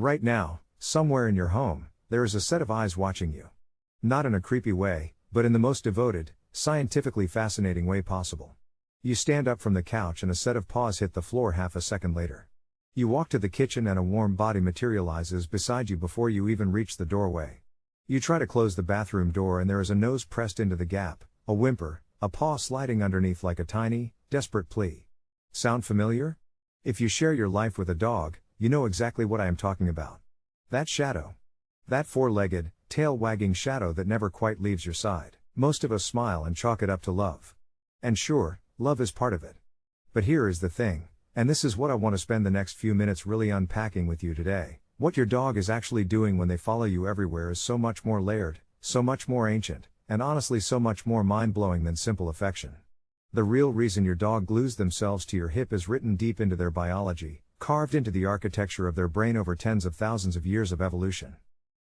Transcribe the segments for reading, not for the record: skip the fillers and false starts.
Right now, somewhere in your home, there is a set of eyes watching you. Not in a creepy way, but in the most devoted, scientifically fascinating way possible. You stand up from the couch and a set of paws hit the floor half a second later. You walk to the kitchen and a warm body materializes beside you before you even reach the doorway. You try to close the bathroom door and there is a nose pressed into the gap, a whimper, a paw sliding underneath like a tiny, desperate plea. Sound familiar? If you share your life with a dog, you know exactly what I am talking about. That shadow. That four-legged, tail-wagging shadow that never quite leaves your side. Most of us smile and chalk it up to love. And sure, love is part of it. But here is the thing, and this is what I want to spend the next few minutes really unpacking with you today. What your dog is actually doing when they follow you everywhere is so much more layered, so much more ancient, and honestly so much more mind-blowing than simple affection. The real reason your dog glues themselves to your hip is written deep into their biology, carved into the architecture of their brain over tens of thousands of years of evolution.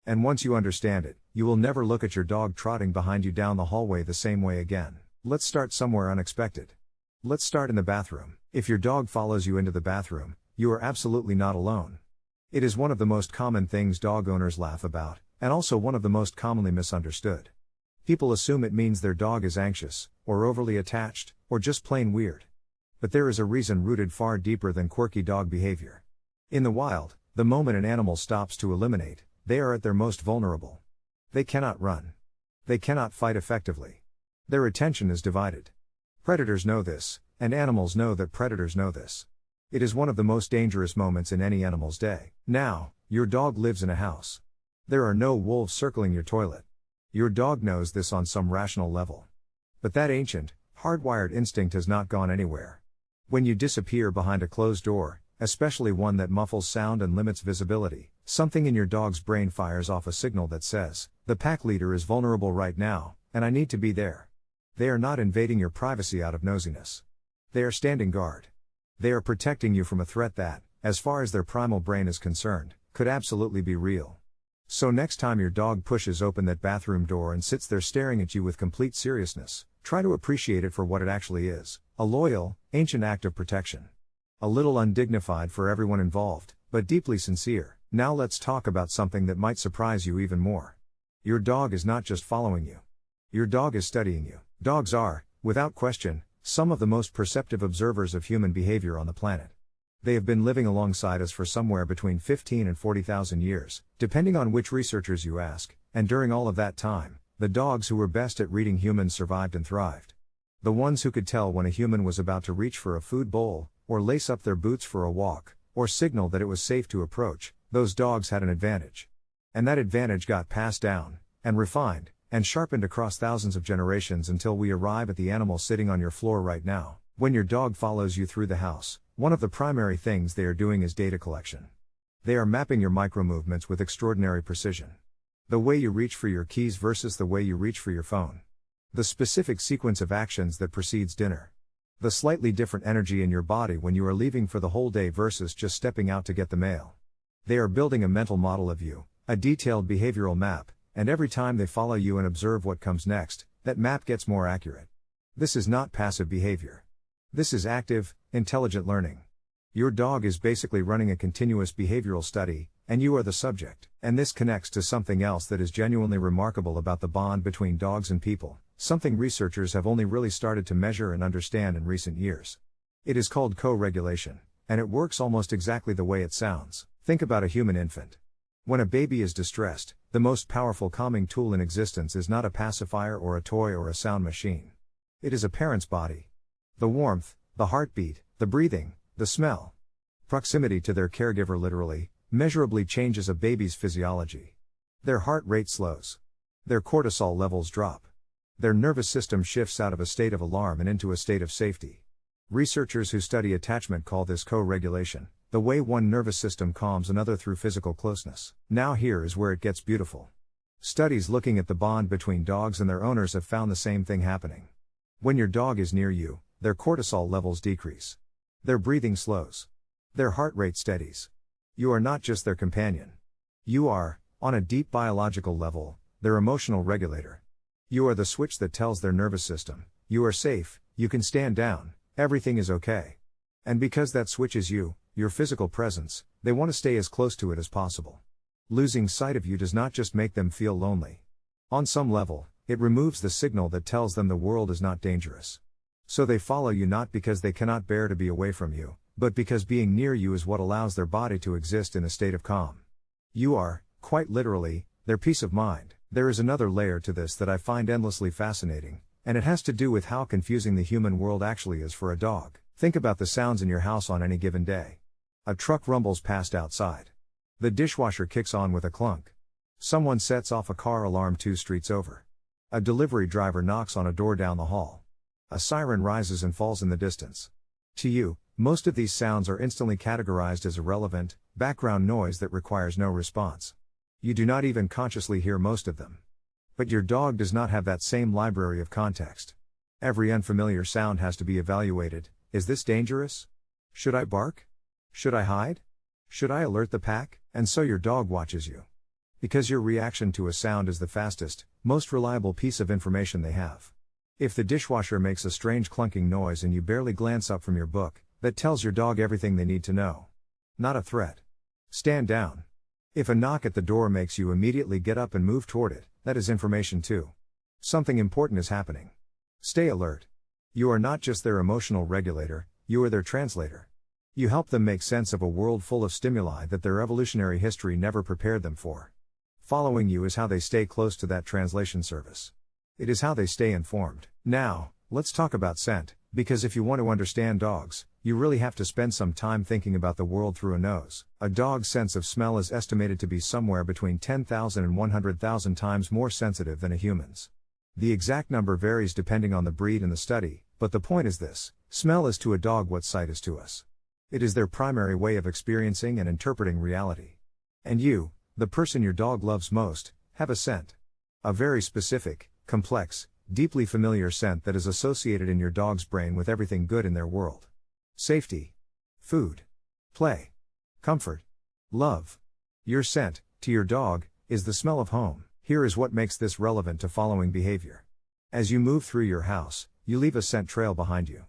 And once you understand it, you will never look at your dog trotting behind you down the hallway the same way again. Let's start somewhere unexpected. Let's start in the bathroom. If your dog follows you into the bathroom, you are absolutely not alone. It is one of the most common things dog owners laugh about, and also one of the most commonly misunderstood. People assume it means their dog is anxious, or overly attached, or just plain weird. But there is a reason rooted far deeper than quirky dog behavior. In the wild, the moment an animal stops to eliminate, they are at their most vulnerable. They cannot run. They cannot fight effectively. Their attention is divided. Predators know this, and animals know that predators know this. It is one of the most dangerous moments in any animal's day. Now, your dog lives in a house. There are no wolves circling your toilet. Your dog knows this on some rational level. But that ancient, hardwired instinct has not gone anywhere. When you disappear behind a closed door, especially one that muffles sound and limits visibility, something in your dog's brain fires off a signal that says, the pack leader is vulnerable right now, and I need to be there. They are not invading your privacy out of nosiness. They are standing guard. They are protecting you from a threat that, as far as their primal brain is concerned, could absolutely be real. So next time your dog pushes open that bathroom door and sits there staring at you with complete seriousness, try to appreciate it for what it actually is, a loyal, ancient act of protection. A little undignified for everyone involved, but deeply sincere. Now let's talk about something that might surprise you even more. Your dog is not just following you. Your dog is studying you. Dogs are, without question, some of the most perceptive observers of human behavior on the planet. They have been living alongside us for somewhere between 15 and 40,000 years, depending on which researchers you ask, and during all of that time, the dogs who were best at reading humans survived and thrived. The ones who could tell when a human was about to reach for a food bowl, or lace up their boots for a walk, or signal that it was safe to approach, those dogs had an advantage. And that advantage got passed down, and refined, and sharpened across thousands of generations until we arrive at the animal sitting on your floor right now. When your dog follows you through the house, one of the primary things they are doing is data collection. They are mapping your micromovements with extraordinary precision. The way you reach for your keys versus the way you reach for your phone. The specific sequence of actions that precedes dinner. The slightly different energy in your body when you are leaving for the whole day versus just stepping out to get the mail. They are building a mental model of you, a detailed behavioral map, and every time they follow you and observe what comes next, that map gets more accurate. This is not passive behavior. This is active, intelligent learning. Your dog is basically running a continuous behavioral study, and you are the subject. And this connects to something else that is genuinely remarkable about the bond between dogs and people, something researchers have only really started to measure and understand in recent years. It is called co-regulation, and it works almost exactly the way it sounds. Think about a human infant. When a baby is distressed, the most powerful calming tool in existence is not a pacifier or a toy or a sound machine. It is a parent's body. The warmth, the heartbeat, the breathing, the smell. Proximity to their caregiver literally, measurably changes a baby's physiology. Their heart rate slows. Their cortisol levels drop. Their nervous system shifts out of a state of alarm and into a state of safety. Researchers who study attachment call this co-regulation, the way one nervous system calms another through physical closeness. Now here is where it gets beautiful. Studies looking at the bond between dogs and their owners have found the same thing happening. When your dog is near you, their cortisol levels decrease. Their breathing slows. Their heart rate steadies. You are not just their companion. You are, on a deep biological level, their emotional regulator. You are the switch that tells their nervous system, you are safe, you can stand down, everything is okay. And because that switch is you, your physical presence, they want to stay as close to it as possible. Losing sight of you does not just make them feel lonely. On some level, it removes the signal that tells them the world is not dangerous. So they follow you not because they cannot bear to be away from you, but because being near you is what allows their body to exist in a state of calm. You are, quite literally, their peace of mind. There is another layer to this that I find endlessly fascinating, and it has to do with how confusing the human world actually is for a dog. Think about the sounds in your house on any given day. A truck rumbles past outside. The dishwasher kicks on with a clunk. Someone sets off a car alarm 2 streets over. A delivery driver knocks on a door down the hall. A siren rises and falls in the distance. To you, most of these sounds are instantly categorized as irrelevant, background noise that requires no response. You do not even consciously hear most of them. But your dog does not have that same library of context. Every unfamiliar sound has to be evaluated. Is this dangerous? Should I bark? Should I hide? Should I alert the pack? And so your dog watches you. Because your reaction to a sound is the fastest, most reliable piece of information they have. If the dishwasher makes a strange clunking noise and you barely glance up from your book, that tells your dog everything they need to know. Not a threat. Stand down. If a knock at the door makes you immediately get up and move toward it, that is information too. Something important is happening. Stay alert. You are not just their emotional regulator, you are their translator. You help them make sense of a world full of stimuli that their evolutionary history never prepared them for. Following you is how they stay close to that translation service. It is how they stay informed. Now, let's talk about scent, because if you want to understand dogs, you really have to spend some time thinking about the world through a nose. A dog's sense of smell is estimated to be somewhere between 10,000 and 100,000 times more sensitive than a human's. The exact number varies depending on the breed and the study, but the point is this: smell is to a dog what sight is to us. It is their primary way of experiencing and interpreting reality. And you, the person your dog loves most, have a scent. A very specific, complex, deeply familiar scent that is associated in your dog's brain with everything good in their world. Safety. Food. Play. Comfort. Love. Your scent, to your dog, is the smell of home. Here is what makes this relevant to following behavior. As you move through your house, you leave a scent trail behind you.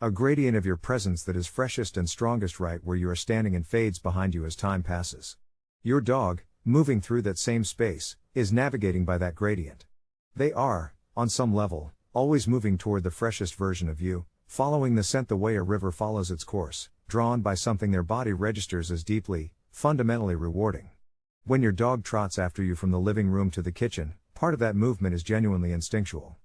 A gradient of your presence that is freshest and strongest right where you are standing and fades behind you as time passes. Your dog, moving through that same space, is navigating by that gradient. They are, on some level, always moving toward the freshest version of you, following the scent the way a river follows its course, drawn by something their body registers as deeply, fundamentally rewarding. When your dog trots after you from the living room to the kitchen, part of that movement is genuinely instinctual.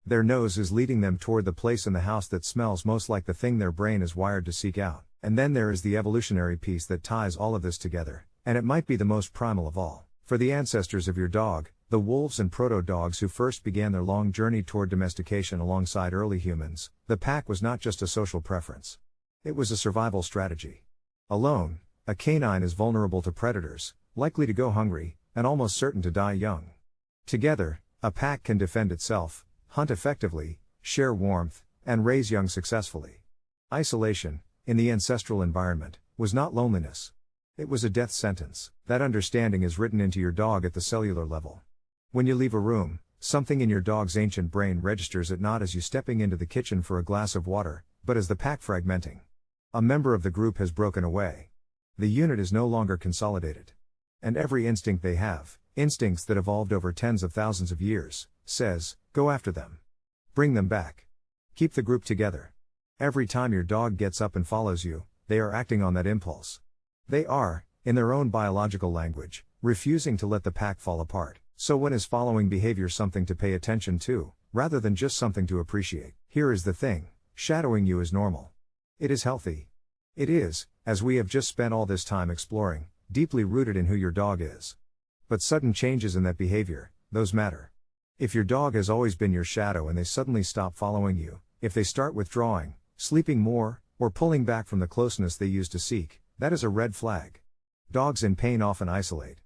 Their nose is leading them toward the place in the house that smells most like the thing their brain is wired to seek out. And then there is the evolutionary piece that ties all of this together, and it might be the most primal of all. For the ancestors of your dog, the wolves and proto-dogs who first began their long journey toward domestication alongside early humans, the pack was not just a social preference. It was a survival strategy. Alone, a canine is vulnerable to predators, likely to go hungry, and almost certain to die young. Together, a pack can defend itself, hunt effectively, share warmth, and raise young successfully. Isolation, in the ancestral environment, was not loneliness. It was a death sentence. That understanding is written into your dog at the cellular level. When you leave a room, something in your dog's ancient brain registers it not as you stepping into the kitchen for a glass of water, but as the pack fragmenting. A member of the group has broken away. The unit is no longer consolidated. And every instinct they have, instincts that evolved over tens of thousands of years, says, go after them. Bring them back. Keep the group together. Every time your dog gets up and follows you, they are acting on that impulse. They are, in their own biological language, refusing to let the pack fall apart. So when is following behavior something to pay attention to, rather than just something to appreciate? Here is the thing: shadowing you is normal. It is healthy. It is, as we have just spent all this time exploring, deeply rooted in who your dog is. But sudden changes in that behavior, those matter. If your dog has always been your shadow and they suddenly stop following you, if they start withdrawing, sleeping more, or pulling back from the closeness they used to seek, that is a red flag. Dogs in pain often isolate.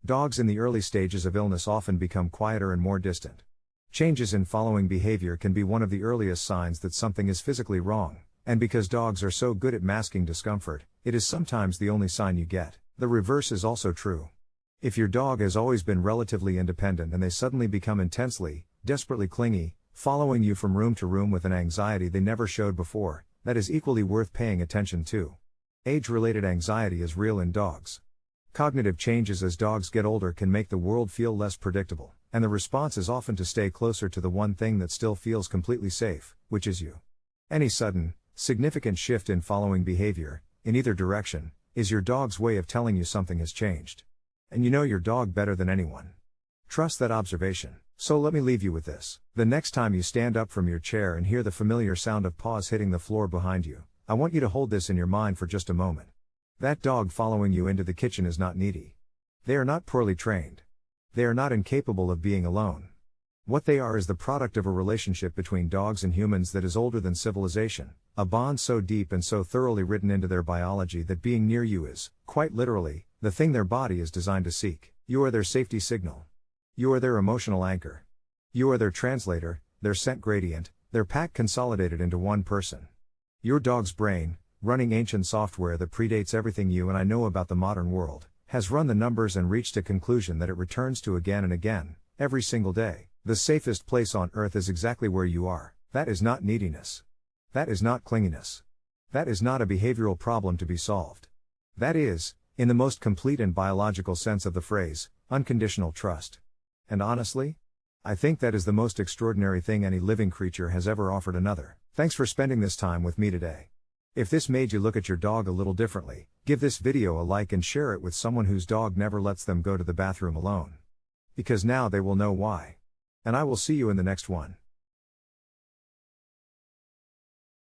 Dogs in the early stages of illness often become quieter and more distant. Changes in following behavior can be one of the earliest signs that something is physically wrong, and because dogs are so good at masking discomfort, it is sometimes the only sign you get. The reverse is also true. If your dog has always been relatively independent and they suddenly become intensely, desperately clingy, following you from room to room with an anxiety they never showed before, that is equally worth paying attention to. Age-related anxiety is real in dogs. Cognitive changes as dogs get older can make the world feel less predictable, and the response is often to stay closer to the one thing that still feels completely safe, which is you. Any sudden, significant shift in following behavior, in either direction, is your dog's way of telling you something has changed. And you know your dog better than anyone. Trust that observation. So let me leave you with this. The next time you stand up from your chair and hear the familiar sound of paws hitting the floor behind you, I want you to hold this in your mind for just a moment. That dog following you into the kitchen is not needy. They are not poorly trained. They are not incapable of being alone. What they are is the product of a relationship between dogs and humans that is older than civilization, a bond so deep and so thoroughly written into their biology that being near you is, quite literally, the thing their body is designed to seek. You are their safety signal. You are their emotional anchor. You are their translator, their scent gradient, their pack consolidated into one person. Your dog's brain, running ancient software that predates everything you and I know about the modern world, has run the numbers and reached a conclusion that it returns to again and again, every single day. The safest place on earth is exactly where you are. That is not neediness. That is not clinginess. That is not a behavioral problem to be solved. That is, in the most complete and biological sense of the phrase, unconditional trust. And honestly, I think that is the most extraordinary thing any living creature has ever offered another. Thanks for spending this time with me today. If this made you look at your dog a little differently, give this video a like and share it with someone whose dog never lets them go to the bathroom alone. Because now they will know why. And I will see you in the next one.